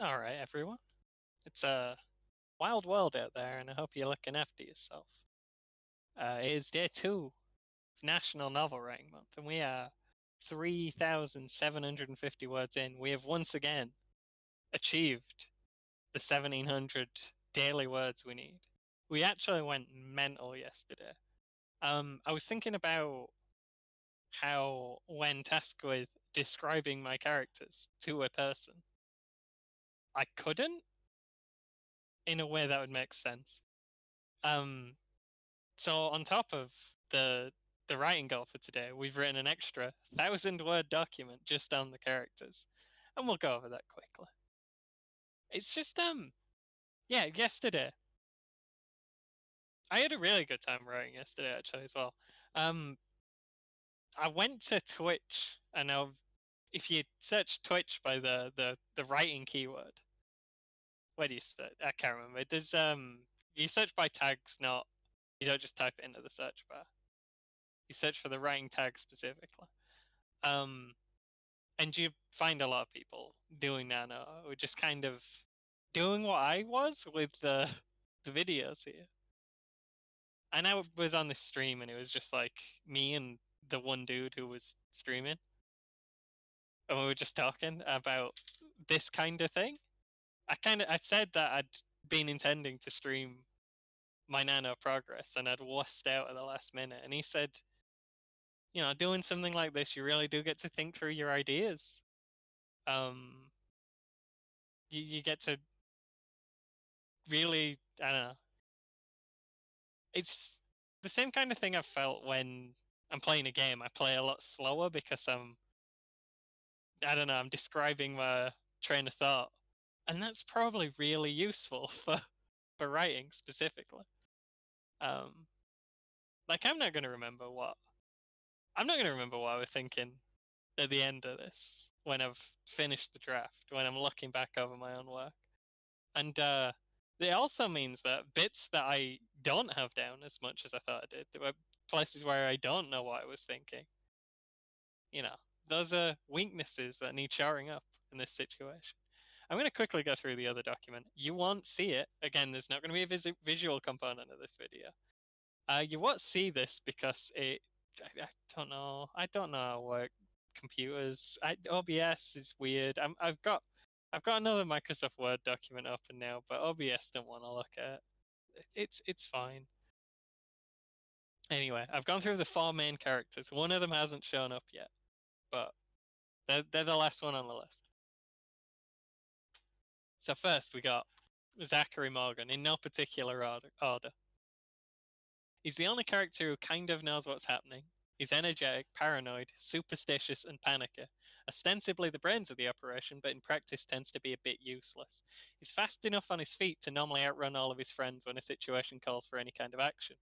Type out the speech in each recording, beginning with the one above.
All right, everyone. It's a wild world out there, and I hope you're looking after yourself. It is day two of National Novel Writing Month, and we are 3,750 words in. We have once again achieved the 1,700 daily words we need. We actually went mental yesterday. I was thinking about how, when tasked with describing my characters to a person, I couldn't in a way that would make sense. Um, So on top of the writing goal for today, we've written an extra 1,000 word document just on the characters, and we'll go over that quickly. It's just yeah, yesterday I had a really good time writing yesterday actually as well. Um, I went to Twitch, and now if you search Twitch by the writing keyword, where do you search? I can't remember. There's you search by tags, not you don't just type it into the search bar. You search for the writing tag specifically. Um, and you find a lot of people doing Nano, or just kind of doing what I was with the videos here. And I was on this stream, and it was just like me and the one dude who was streaming, and we were just talking about this kind of thing. I said that I'd been intending to stream my Nano progress, and I'd wussed out at the last minute. And he said, doing something like this, you really do get to think through your ideas. Um, you get to really, I don't know. It's the same kind of thing I've felt when I'm playing a game. I play a lot slower because I don't know, I'm describing my train of thought. And that's probably really useful for writing specifically. Um, like I'm not gonna remember what I was thinking at the end of this when I've finished the draft, when I'm looking back over my own work. And it also means that bits that I don't have down as much as I thought I did, there were places where I don't know what I was thinking. You know, those are weaknesses that need shoring up in this situation. I'm going to quickly go through the other document. You won't see it. Again, there's not going to be a visual component of this video. You won't see this because I don't know. I don't know how to work computers. OBS is weird. I've got another Microsoft Word document open now, but OBS don't want to look at it. It's fine. Anyway, I've gone through the four main characters. One of them hasn't shown up yet, but they're the last one on the list. So first we got Zachary Morgan in no particular order. He's the only character who kind of knows what's happening. He's energetic, paranoid, superstitious, and panicky. Ostensibly the brains of the operation, but in practice tends to be a bit useless. He's fast enough on his feet to normally outrun all of his friends when a situation calls for any kind of action.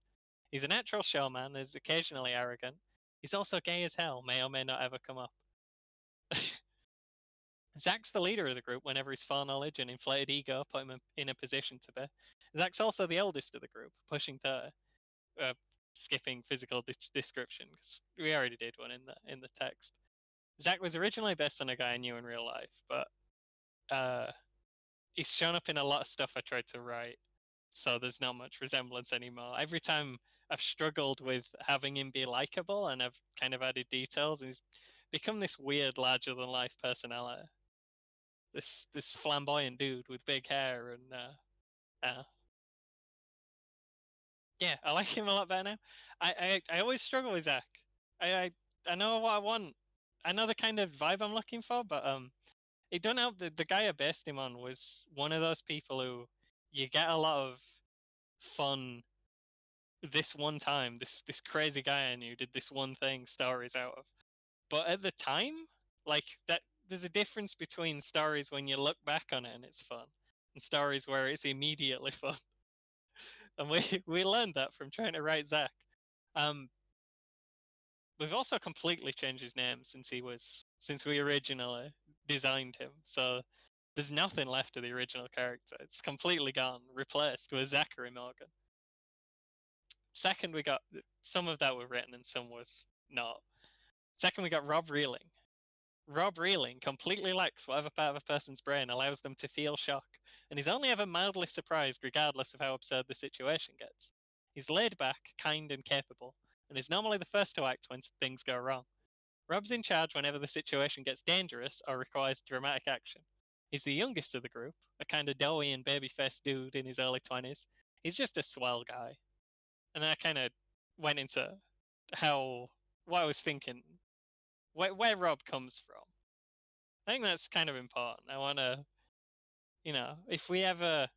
He's a natural showman and is occasionally arrogant. He's also gay as hell, may or may not ever come up. Zach's the leader of the group whenever his foreknowledge and inflated ego put him in a position to be. Zach's also the eldest of the group, pushing 30. Skipping physical description because we already did one in the text. Zach was originally based on a guy I knew in real life, but he's shown up in a lot of stuff I tried to write, so there's not much resemblance anymore. Every time I've struggled with having him be likable, and I've kind of added details, and he's become this weird, larger than life personality. This flamboyant dude with big hair and yeah, I like him a lot better now. I always struggle with Zach. I know what I want. I know the kind of vibe I'm looking for, but it don't help. The guy I based him on was one of those people who you get a lot of fun. This one time, this crazy guy I knew did this one thing stories out of. But at the time, like that, there's a difference between stories when you look back on it and it's fun, and stories where it's immediately fun. And we learned that from trying to write Zach. Um, we've also completely changed his name since we originally designed him. So there's nothing left of the original character. It's completely gone, replaced with Zachary Morgan. Second, we got some of that were written and some was not. Second, we got Rob Reeling. Rob reeling completely lacks whatever part of a person's brain allows them to feel shock, and is only ever mildly surprised regardless of how absurd the situation gets. He's laid back, kind, and capable, and is normally the first to act when things go wrong. Rob's in charge whenever the situation gets dangerous or requires dramatic action. He's the youngest of the group, a kind of doughy and baby-faced dude in his early 20s. He's just a swell guy. And then I kind of went into what I was thinking, where Rob comes from. I think that's kind of important. I want to, if we ever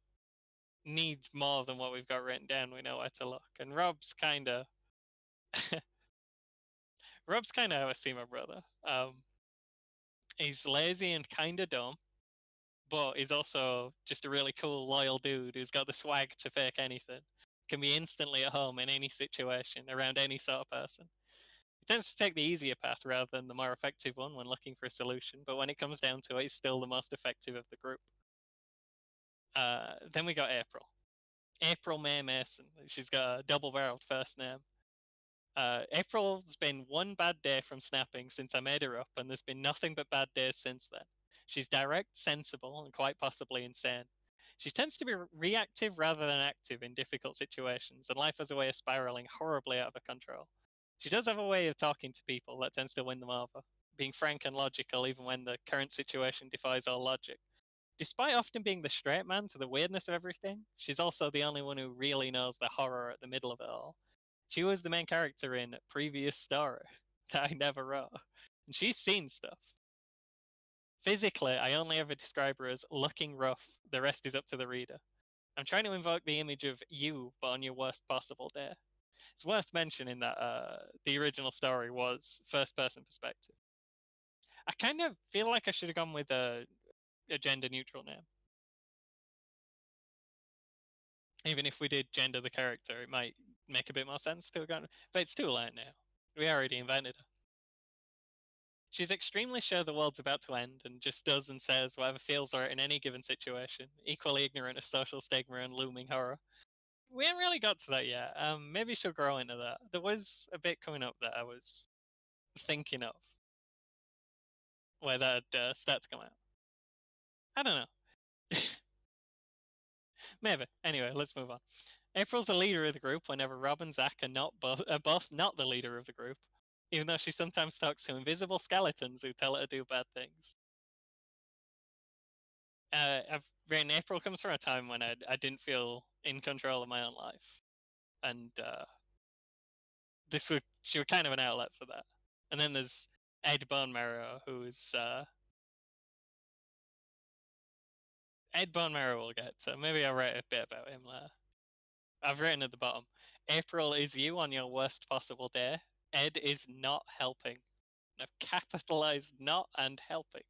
need more than what we've got written down, we know where to look. And Rob's kind of how I see my brother. He's lazy and kind of dumb, but he's also just a really cool, loyal dude who's got the swag to fake anything. Can be instantly at home in any situation, around any sort of person. He tends to take the easier path rather than the more effective one when looking for a solution, but when it comes down to it, he's still the most effective of the group. Then we got April. April May Mason. She's got a double-barreled first name. April's been one bad day from snapping since I made her up, and there's been nothing but bad days since then. She's direct, sensible, and quite possibly insane. She tends to be reactive rather than active in difficult situations, and life has a way of spiraling horribly out of her control. She does have a way of talking to people that tends to win them over, being frank and logical even when the current situation defies all logic. Despite often being the straight man to the weirdness of everything, she's also the only one who really knows the horror at the middle of it all. She was the main character in previous story that I never wrote, and she's seen stuff. Physically, I only ever describe her as looking rough. The rest is up to the reader. I'm trying to invoke the image of you, but on your worst possible day. It's worth mentioning that the original story was first-person perspective. I kind of feel like I should have gone with a gender-neutral name. Even if we did gender the character, it might make a bit more sense to have gone. But it's too late now. We already invented her. She's extremely sure the world's about to end and just does and says whatever feels right in any given situation, equally ignorant of social stigma and looming horror. We haven't really got to that yet. Maybe she'll grow into that. There was a bit coming up that I was thinking of where that start to come out. I don't know. Maybe. Anyway, let's move on. April's the leader of the group whenever Rob and Zach are both not the leader of the group, even though she sometimes talks to invisible skeletons who tell her to do bad things. I've written April comes from a time when I didn't feel in control of my own life, and she was kind of an outlet for that. And then there's Ed Bone Marrow, who's Ed Bone Marrow we'll get to. Maybe I'll write a bit about him later. I've written at the bottom, April is you on your worst possible day. Ed is not helping. I've capitalized not and helping.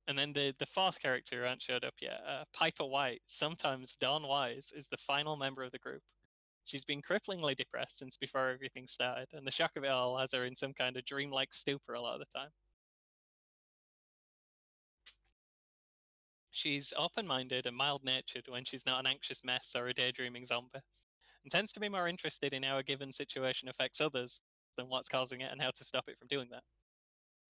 And then the fourth character who hasn't showed up yet, Piper White, sometimes Dawn Wise, is the final member of the group. She's been cripplingly depressed since before everything started, and the shock of it all has her in some kind of dreamlike stupor a lot of the time. She's open-minded and mild-natured when she's not an anxious mess or a daydreaming zombie, and tends to be more interested in how a given situation affects others than what's causing it and how to stop it from doing that.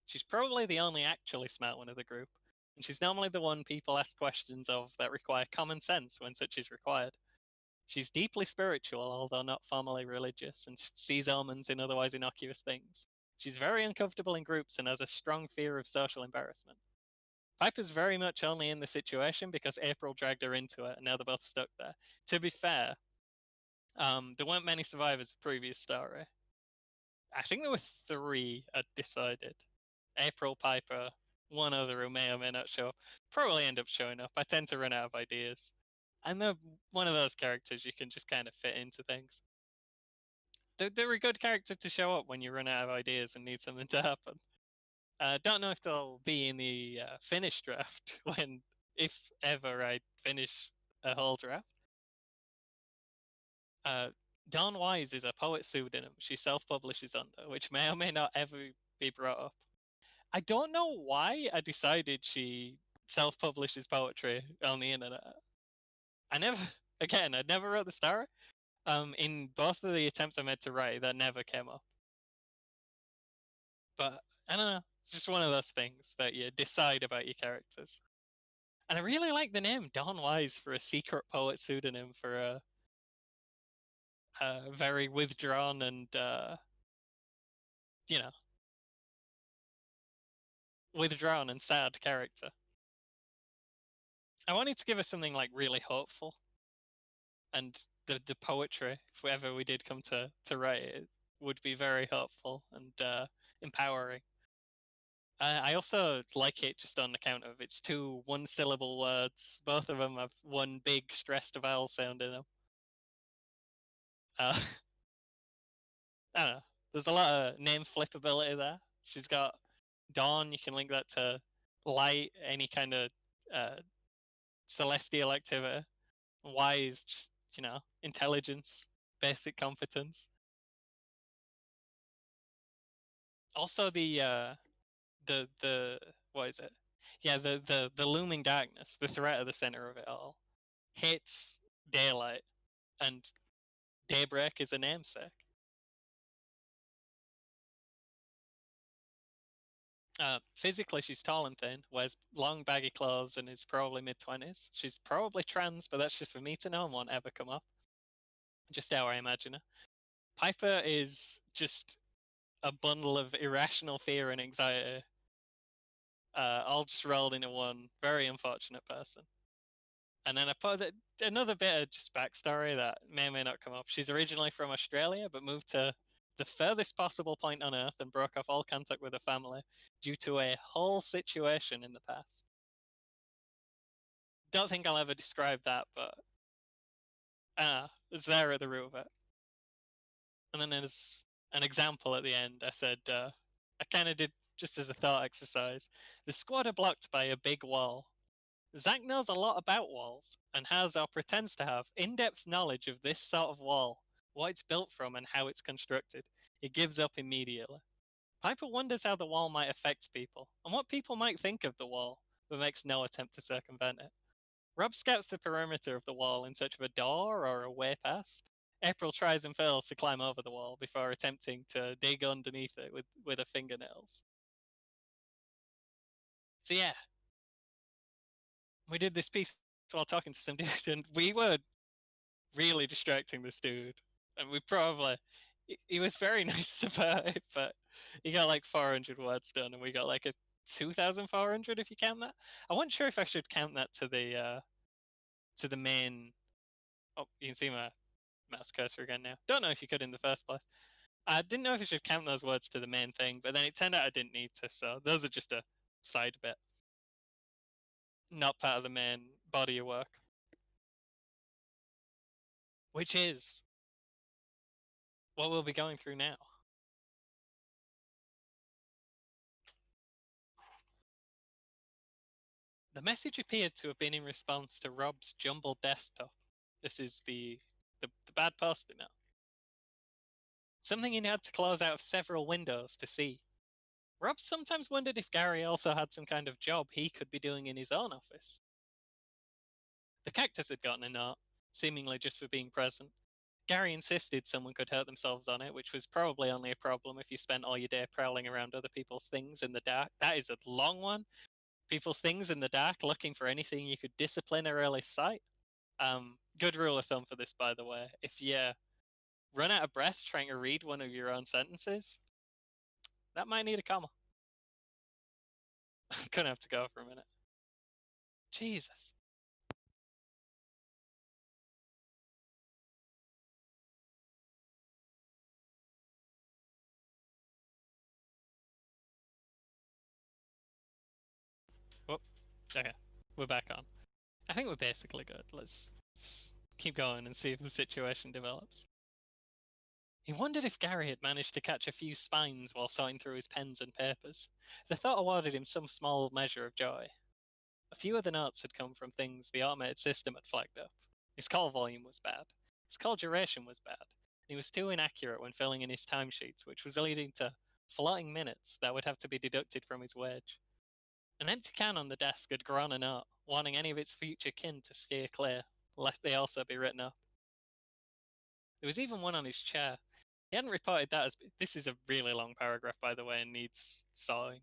She's probably the only actually smart one of the group, and she's normally the one people ask questions of that require common sense when such is required. She's deeply spiritual, although not formally religious, and sees omens in otherwise innocuous things. She's very uncomfortable in groups and has a strong fear of social embarrassment. Piper's very much only in the situation because April dragged her into it, and now they're both stuck there. To be fair, there weren't many survivors of previous story. I think there were three, I decided. April, Piper, one other who may or may not show up. Probably end up showing up. I tend to run out of ideas. And they're one of those characters you can just kind of fit into things. They're a good character to show up when you run out of ideas and need something to happen. Don't know if they'll be in the finished draft if ever I finish a whole draft. Dawn Wise is a poet pseudonym she self-publishes under, which may or may not ever be brought up. I don't know why I decided she self-publishes poetry on the internet. I never wrote the story. In both of the attempts I made to write, that never came up. But I don't know. It's just one of those things that you decide about your characters. And I really like the name Don Wise for a secret poet pseudonym for a very withdrawn and you know, withdrawn and sad character. I wanted to give us something like really hopeful, and the poetry, if ever we did come to write it, would be very hopeful and empowering. I also like it just on account of its two one-syllable words. Both of them have one big stressed vowel sound in them. Uh, I don't know. There's a lot of name flippability there. She's got dawn. You can link that to light, any kind of uh, celestial activity. Wise, just intelligence, basic competence. Also, the what is it? Yeah, the looming darkness, the threat at the center of it all, hits daylight, and daybreak is a namesake. Physically, she's tall and thin, wears long baggy clothes, and is probably mid-20s. She's probably trans, but that's just for me to know and won't ever come up. Just how I imagine her. Piper is just a bundle of irrational fear and anxiety, all just rolled into one very unfortunate person. And then I put another bit of just backstory that may or may not come up. She's originally from Australia, but moved to the furthest possible point on Earth and broke off all contact with her family due to a whole situation in the past. Don't think I'll ever describe that, but it's there at the root of it. And then there's an example at the end. I said, I kind of did just as a thought exercise. The squad are blocked by a big wall. Zach knows a lot about walls and has or pretends to have in depth knowledge of this sort of wall, what it's built from, and how it's constructed. He gives up immediately. Piper wonders how the wall might affect people and what people might think of the wall, but makes no attempt to circumvent it. Rob scouts the perimeter of the wall in search of a door or a way past. April tries and fails to climb over the wall before attempting to dig underneath it with her fingernails. So yeah, we did this piece while talking to some dude, and we were really distracting this dude. And we probably he was very nice about it, but he got like 400 words done, and we got like a 2,400 if you count that. I wasn't sure if I should count that to the main. Oh, you can see my mouse cursor again now. Don't know if you could in the first place. I didn't know if I should count those words to the main thing, but then it turned out I didn't need to. So those are just a side bit, not part of the main body of work, which is what we'll be going through now. The message appeared to have been in response to Rob's jumbled desktop. This is the bad post-it note. Something he had to close out of several windows to see. Rob sometimes wondered if Gary also had some kind of job he could be doing in his own office. The cactus had gotten a note, seemingly just for being present. Gary insisted someone could hurt themselves on it, which was probably only a problem if you spent all your day prowling around other people's things in the dark. That is a long one. People's things in the dark, looking for anything you could discipline or early sight. Good rule of thumb for this, by the way. If you run out of breath trying to read one of your own sentences, that might need a comma. I'm gonna have to go for a minute. Jesus. Whoop. Okay, we're back on. I think we're basically good. Let's keep going and see if the situation develops. He wondered if Gary had managed to catch a few spines while sorting through his pens and papers. The thought awarded him some small measure of joy. A few of the notes had come from things the automated system had flagged up. His call volume was bad. His call duration was bad. He was too inaccurate when filling in his timesheets, which was leading to floating minutes that would have to be deducted from his wage. An empty can on the desk had grown a note, warning any of its future kin to steer clear, lest they also be written up. There was even one on his chair. He hadn't reported that as. This is a really long paragraph, by the way, and needs sawing.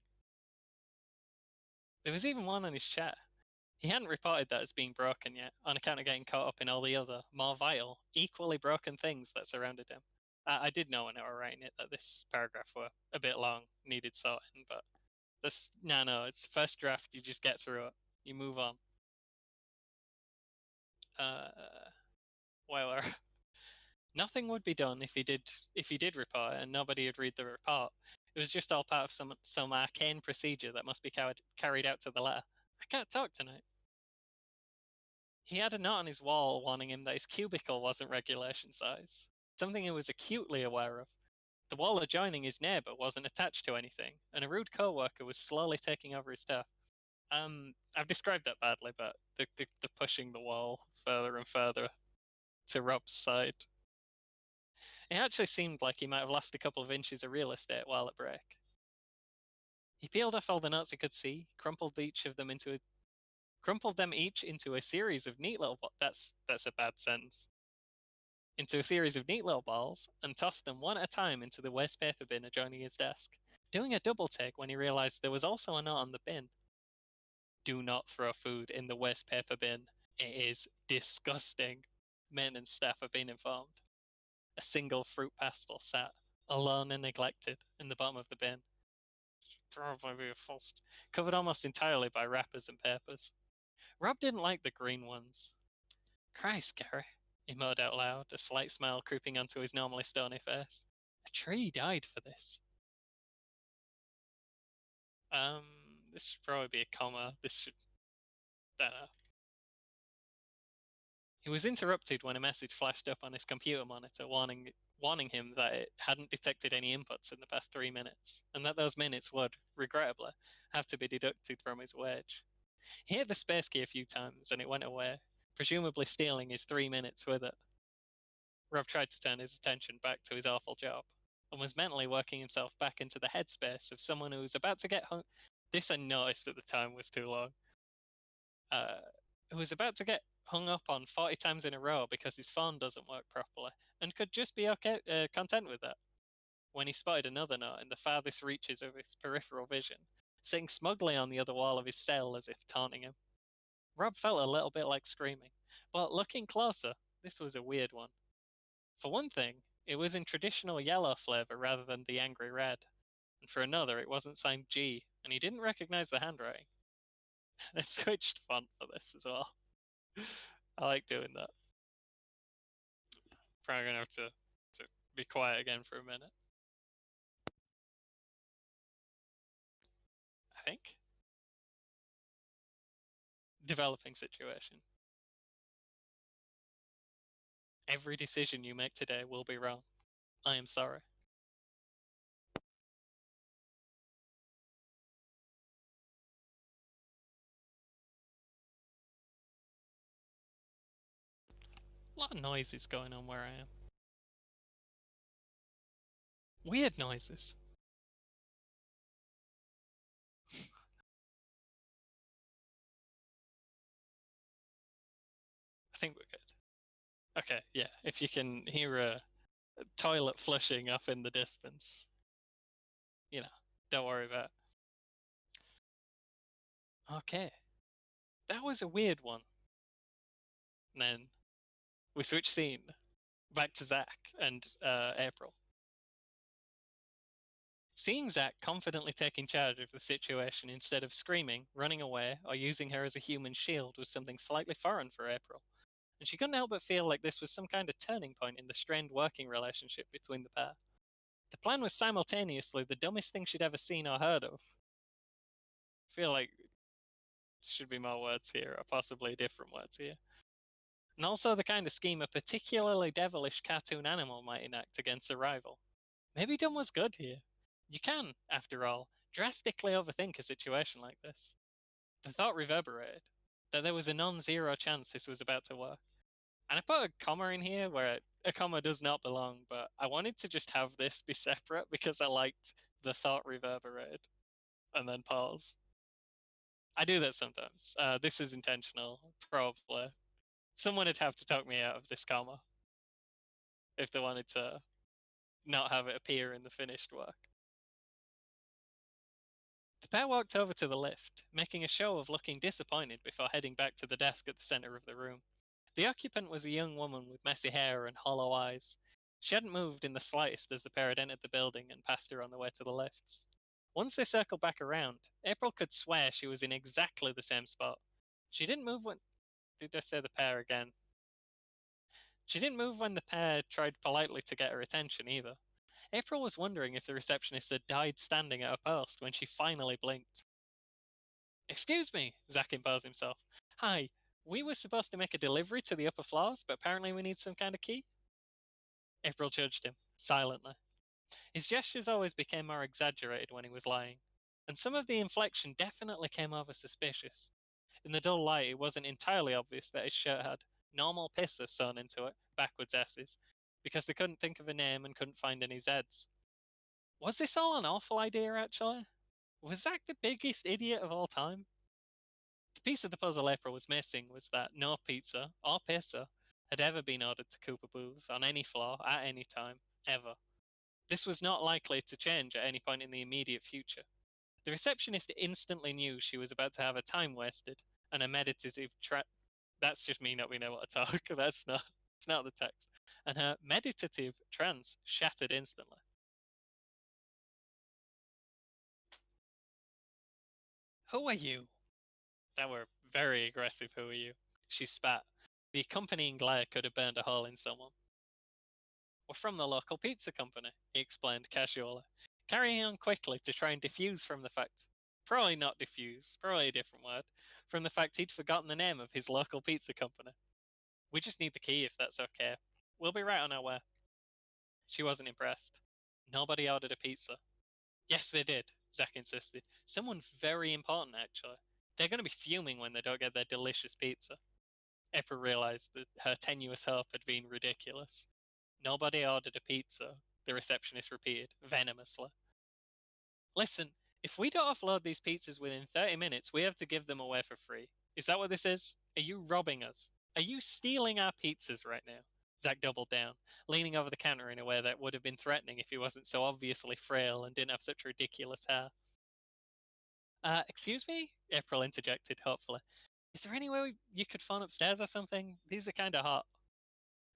There was even one on his chair. He hadn't reported that as being broken yet, on account of getting caught up in all the other, more vital, equally broken things that surrounded him. I did know when I was writing it that this paragraph were a bit long, needed sorting, but this no, it's first draft. You just get through it. You move on. Uh, well, nothing would be done if he did report it, and nobody would read the report. It was just all part of some arcane procedure that must be carried out to the letter. I can't talk tonight. He had a note on his wall warning him that his cubicle wasn't regulation size, something he was acutely aware of. The wall adjoining his neighbour wasn't attached to anything, and a rude co-worker was slowly taking over his stuff. I've described that badly, but the pushing the wall further and further to Rob's side. It actually seemed like he might have lost a couple of inches of real estate while at break. He peeled off all the notes he could see, crumpled them each into a series of neat little that's a bad sentence. Into a series of neat little balls, and tossed them one at a time into the waste paper bin adjoining his desk, doing a double take when he realized there was also a note on the bin. Do not throw food in the waste paper bin. It is disgusting. Maintenance staff have been informed. A single fruit pastel sat, alone and neglected, in the bottom of the bin. Probably be a false. Covered almost entirely by wrappers and papers. Rob didn't like the green ones. Christ, Gary, he muttered out loud, a slight smile creeping onto his normally stony face. A tree died for this. This should probably be a comma. This should. Don't know. He was interrupted when a message flashed up on his computer monitor warning him that it hadn't detected any inputs in the past 3 minutes, and that those minutes would, regrettably, have to be deducted from his wage. He hit the space key a few times and it went away, presumably stealing his 3 minutes with it. Rob tried to turn his attention back to his awful job, and was mentally working himself back into the headspace of someone who was about to get hung. This I noticed at the time was too long. Who was about to get hung up on 40 times in a row because his phone doesn't work properly, and could just be content with that. When he spotted another note in the farthest reaches of his peripheral vision, sitting smugly on the other wall of his cell as if taunting him. Rob felt a little bit like screaming, but looking closer, this was a weird one. For one thing, it was in traditional yellow flavour rather than the angry red, and for another, it wasn't signed G, and he didn't recognize the handwriting. I switched font for this as well. I like doing that. Probably gonna have to be quiet again for a minute. I think. Developing situation. Every decision you make today will be wrong. I am sorry. A lot of noises going on where I am. Weird noises. I think we're good. Okay, yeah. If you can hear a toilet flushing off in the distance, don't worry about it. Okay. That was a weird one. And then we switch scene back to Zach and April. Seeing Zach confidently taking charge of the situation instead of screaming, running away, or using her as a human shield was something slightly foreign for April, and she couldn't help but feel like this was some kind of turning point in the strained working relationship between the pair. The plan was simultaneously the dumbest thing she'd ever seen or heard of. I feel like there should be more words here, or possibly different words here. And also the kind of scheme a particularly devilish cartoon animal might enact against a rival. Maybe dumb was good here. You can, after all, drastically overthink a situation like this. The thought reverberated that there was a non-zero chance this was about to work. And I put a comma in here where a comma does not belong, but I wanted to just have this be separate because I liked the thought reverberated and then pause. I do that sometimes. This is intentional, probably. Someone would have to talk me out of this comma if they wanted to not have it appear in the finished work. The pair walked over to the lift, making a show of looking disappointed before heading back to the desk at the center of the room. The occupant was a young woman with messy hair and hollow eyes. She hadn't moved in the slightest as the pair had entered the building and passed her on the way to the lifts. Once they circled back around, April could swear she was in exactly the same spot. She didn't move when. Did I say the pair again? She didn't move when the pair tried politely to get her attention either. April was wondering if the receptionist had died standing at her post when she finally blinked. Excuse me, Zack imposed himself. Hi, we were supposed to make a delivery to the upper floors, but apparently we need some kind of key. April judged him, silently. His gestures always became more exaggerated when he was lying, and some of the inflection definitely came over suspicious. In the dull light, it wasn't entirely obvious that his shirt had normal pisser sewn into it, backwards S's, because they couldn't think of a name and couldn't find any Z's. Was this all an awful idea, actually? Was Zack the biggest idiot of all time? The piece of the puzzle April was missing was that no pizza or pizza had ever been ordered to Cooper Booth on any floor at any time, ever. This was not likely to change at any point in the immediate future. The receptionist instantly knew she was about to have her time wasted and a meditative That's just me not being able to talk. That's not. It's not the text. And her meditative trance shattered instantly. Who are you? That were very aggressive. Who are you? She spat. The accompanying glare could have burned a hole in someone. We're from the local pizza company, he explained casually, carrying on quickly to try and diffuse from the fact. Probably not diffuse, probably a different word, from the fact he'd forgotten the name of his local pizza company. We just need the key if that's okay. We'll be right on our way. She wasn't impressed. Nobody ordered a pizza. Yes, they did, Zack insisted. Someone very important, actually. They're going to be fuming when they don't get their delicious pizza. April realized that her tenuous hope had been ridiculous. Nobody ordered a pizza, the receptionist repeated, venomously. Listen, if we don't offload these pizzas within 30 minutes, we have to give them away for free. Is that what this is? Are you robbing us? Are you stealing our pizzas right now? Zack doubled down, leaning over the counter in a way that would have been threatening if he wasn't so obviously frail and didn't have such ridiculous hair. Excuse me? April interjected, hopefully. Is there any way you could phone upstairs or something? These are kind of hot.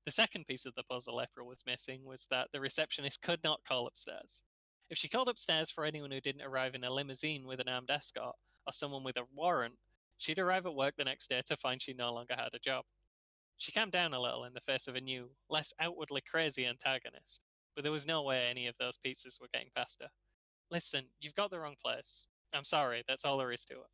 The second piece of the puzzle April was missing was that the receptionist could not call upstairs. If she called upstairs for anyone who didn't arrive in a limousine with an armed escort, or someone with a warrant, she'd arrive at work the next day to find she no longer had a job. She calmed down a little in the face of a new, less outwardly crazy antagonist, but there was no way any of those pizzas were getting past her. Listen, you've got the wrong place. I'm sorry, that's all there is to it.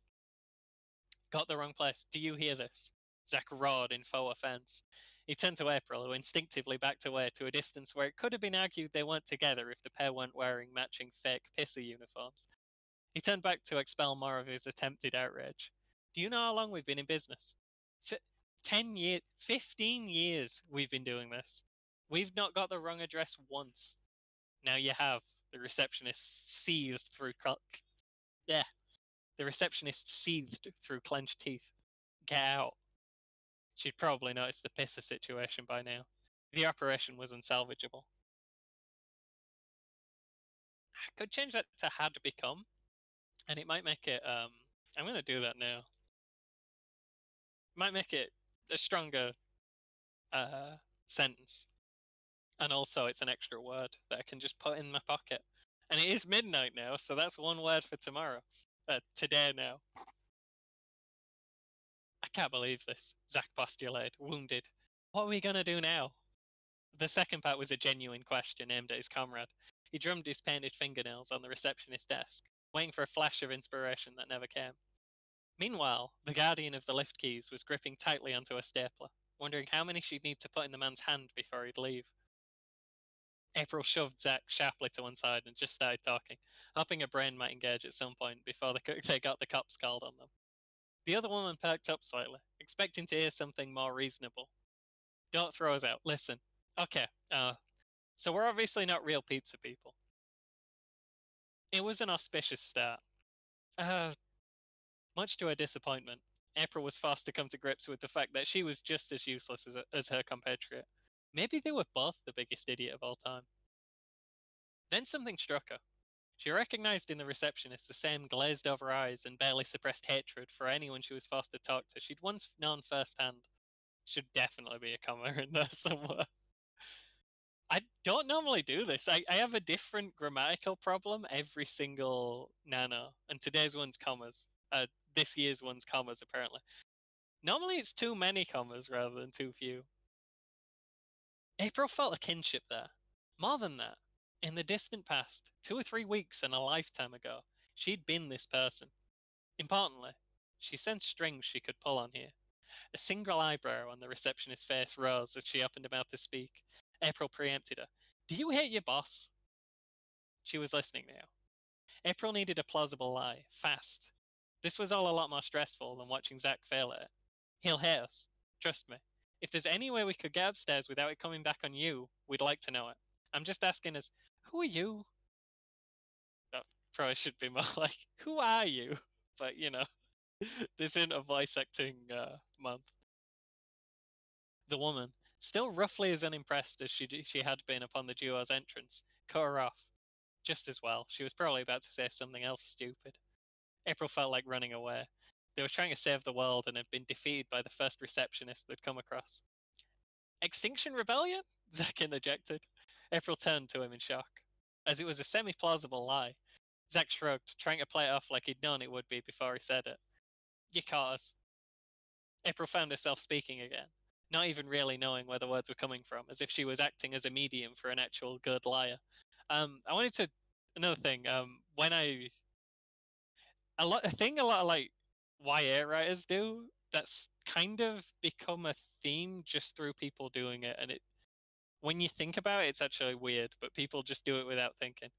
Got the wrong place. Do you hear this? Zack roared in faux offense. He turned to April, who instinctively backed away to a distance where it could have been argued they weren't together if the pair weren't wearing matching fake pisser uniforms. He turned back to expel more of his attempted outrage. Do you know how long we've been in business? 10 years, 15 years we've been doing this. We've not got the wrong address once. Now you have. The receptionist seethed through. Yeah. The receptionist seethed through clenched teeth. Get out. She'd probably noticed the pisser situation by now. The operation was unsalvageable. I could change that to had become, and it might make it. I'm going to do that now. Might make it a stronger sentence, and also it's an extra word that I can just put in my pocket. And it is midnight now, so that's one word for tomorrow. Today now. I can't believe this, Zack postulated, wounded. What are we going to do now? The second part was a genuine question aimed at his comrade. He drummed his painted fingernails on the receptionist's desk, waiting for a flash of inspiration that never came. Meanwhile, the guardian of the lift keys was gripping tightly onto a stapler, wondering how many she'd need to put in the man's hand before he'd leave. April shoved Zack sharply to one side and just started talking, hoping her brain might engage at some point before they got the cops called on them. The other woman perked up slightly, expecting to hear something more reasonable. Don't throw us out. Listen. Okay, so we're obviously not real pizza people. It was an auspicious start. Uh, Much to her disappointment, April was forced to come to grips with the fact that she was just as useless as her compatriot. Maybe they were both the biggest idiot of all time. Then something struck her. She recognized in the receptionist the same glazed over eyes and barely suppressed hatred for anyone she was forced to talk to. She'd once known firsthand. Should definitely be a comma in there somewhere. I don't normally do this. I have a different grammatical problem every single nano, and today's one's commas. This year's one's commas, apparently. Normally it's too many commas rather than too few. April felt a kinship there. More than that, in the distant past, 2 or 3 weeks and a lifetime ago, she'd been this person. Importantly, she sensed strings she could pull on here. A single eyebrow on the receptionist's face rose as she opened her mouth to speak. April preempted her. Do you hate your boss? She was listening now. April needed a plausible lie, fast. This was all a lot more stressful than watching Zach fail at it. He'll hate us. Trust me. If there's any way we could get upstairs without it coming back on you, we'd like to know it. I'm just asking us, who are you? That probably should be more like, who are you? But, this isn't a voice acting month. The woman, still roughly as unimpressed as she had been upon the duo's entrance, cut her off. Just as well. She was probably about to say something else stupid. April felt like running away. They were trying to save the world and had been defeated by the first receptionist they'd come across. Extinction Rebellion? Zack interjected. April turned to him in shock. As it was a semi-plausible lie, Zack shrugged, trying to play it off like he'd known it would be before he said it. You caught us. April found herself speaking again, not even really knowing where the words were coming from, as if she was acting as a medium for an actual good liar. I wanted to another thing. When a lot of like YA writers do that's kind of become a theme just through people doing it, and when you think about it, it's actually weird, but people just do it without thinking.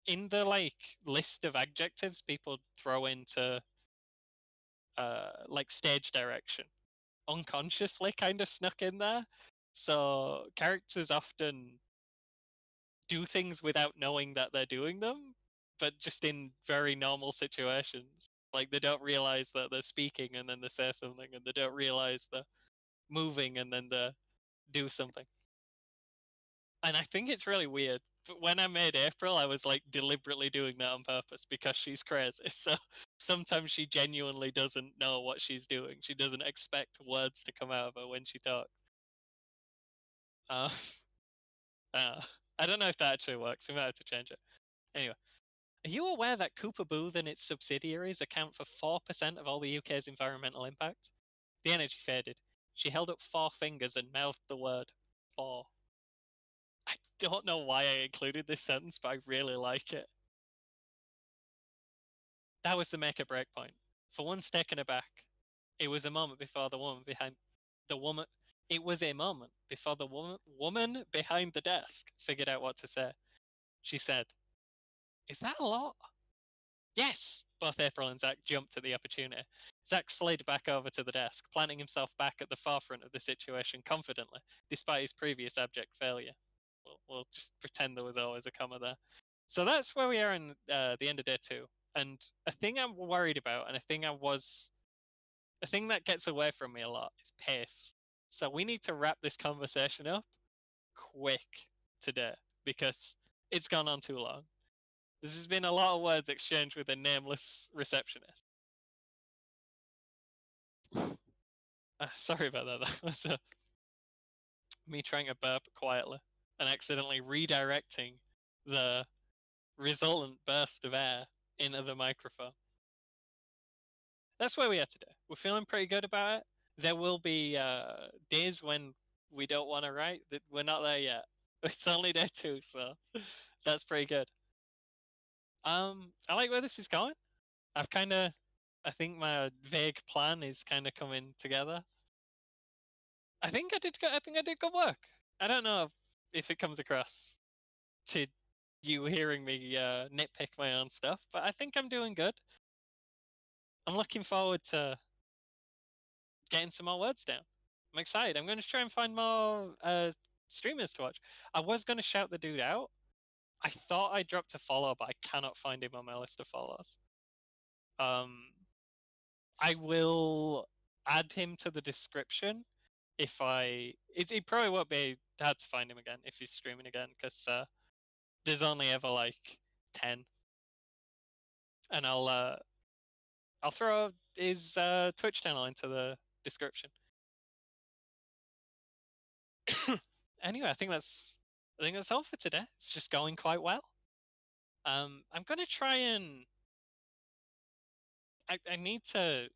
In the like list of adjectives people throw into like stage direction, unconsciously kind of snuck in there. So characters often do things without knowing that they're doing them, but just in very normal situations. Like they don't realize that they're speaking and then they say something, and they don't realize they're moving and then they do something. And I think it's really weird. But when I made April, I was like deliberately doing that on purpose because she's crazy. So sometimes she genuinely doesn't know what she's doing. She doesn't expect words to come out of her when she talks. Uh, I don't know if that actually works. We might have to change it. Anyway, are you aware that Cooper Booth and its subsidiaries account for 4% of all the UK's environmental impact? The energy faded. She held up 4 fingers and mouthed the word four. I don't know why I included this sentence, but I really like it. That was the make or break point. For once taken aback, it was a moment before the woman behind the woman. It was a moment before the woman behind the desk figured out what to say. She said, "Is that a lot?" Yes! Both April and Zach jumped at the opportunity. Zach slid back over to the desk, planting himself back at the forefront of the situation confidently, despite his previous abject failure. We'll just pretend there was always a comma there. So that's where we are in the end of day two. And a thing I'm worried about, and a thing that gets away from me a lot, is pace. So we need to wrap this conversation up quick today because it's gone on too long. This has been a lot of words exchanged with a nameless receptionist. Sorry about that. That was me trying to burp quietly and accidentally redirecting the resultant burst of air into the microphone. That's where we are today. We're feeling pretty good about it. There will be days when we don't want to write. We're not there yet. It's only day two, so that's pretty good. I like where this is going. I think my vague plan is kind of coming together. I think I did. I think I did good work. I don't know if it comes across to you hearing me nitpick my own stuff, but I think I'm doing good. I'm looking forward to getting some more words down. I'm excited. I'm going to try and find more streamers to watch. I was going to shout the dude out. I thought I dropped a follow, but I cannot find him on my list of follows. I will add him to the description if it probably won't be hard to find him again if he's streaming again because there's only ever like 10, and I'll throw his Twitch channel into the description. Anyway, I think that's all for today. It's just going quite well. I'm gonna try and I need to,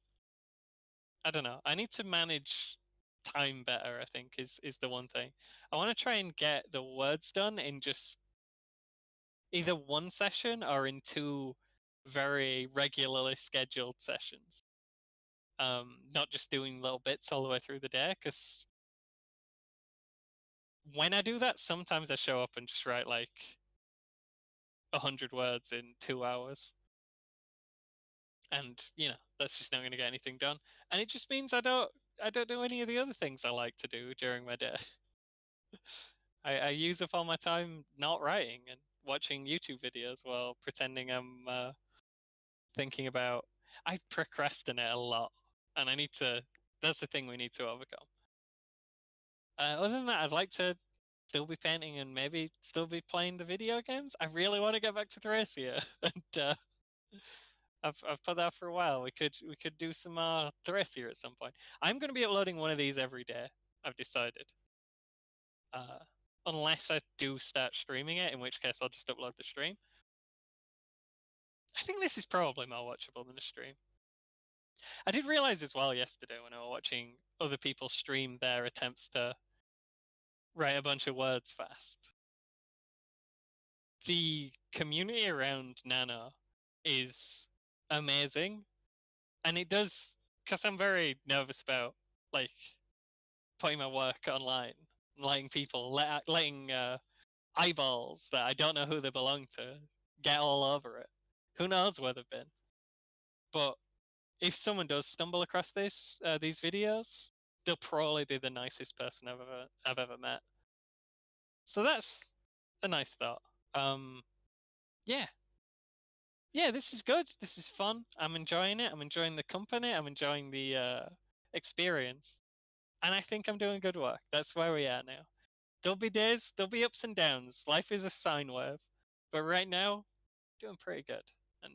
I don't know, I need to manage time better. I think is the one thing. I want to try and get the words done in just either one session or in two very regularly scheduled sessions. Not just doing little bits all the way through the day, because when I do that, sometimes I show up and just write like 100 words in 2 hours, and that's just not going to get anything done. And it just means I don't do any of the other things I like to do during my day. I use up all my time not writing and watching YouTube videos while pretending I'm thinking about. I procrastinate a lot, and I need to. That's the thing we need to overcome. Other than that, I'd like to still be painting and maybe still be playing the video games. I really want to get back to Thracia, and I've put that for a while. We could do some Thracia at some point. I'm going to be uploading one of these every day. I've decided. Uh, Unless I do start streaming it, in which case I'll just upload the stream. I think this is probably more watchable than a stream. I did realize as well yesterday when I was watching other people stream their attempts to write a bunch of words fast. The community around Nano is amazing, and it does, because I'm very nervous about like putting my work online, letting people letting eyeballs that I don't know who they belong to get all over it. Who knows where they've been? But if someone does stumble across these videos, they'll probably be the nicest person I've ever met. So that's a nice thought. Yeah, yeah, this is good. This is fun. I'm enjoying it. I'm enjoying the company. I'm enjoying the experience, and I think I'm doing good work. That's where we are now. There'll be days, there'll be ups and downs. Life is a sine wave, but right now, doing pretty good. And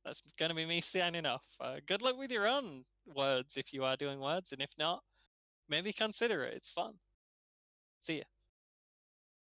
that's gonna be me signing off. Good luck with your own words if you are doing words, and if not, maybe consider it. It's fun. See ya.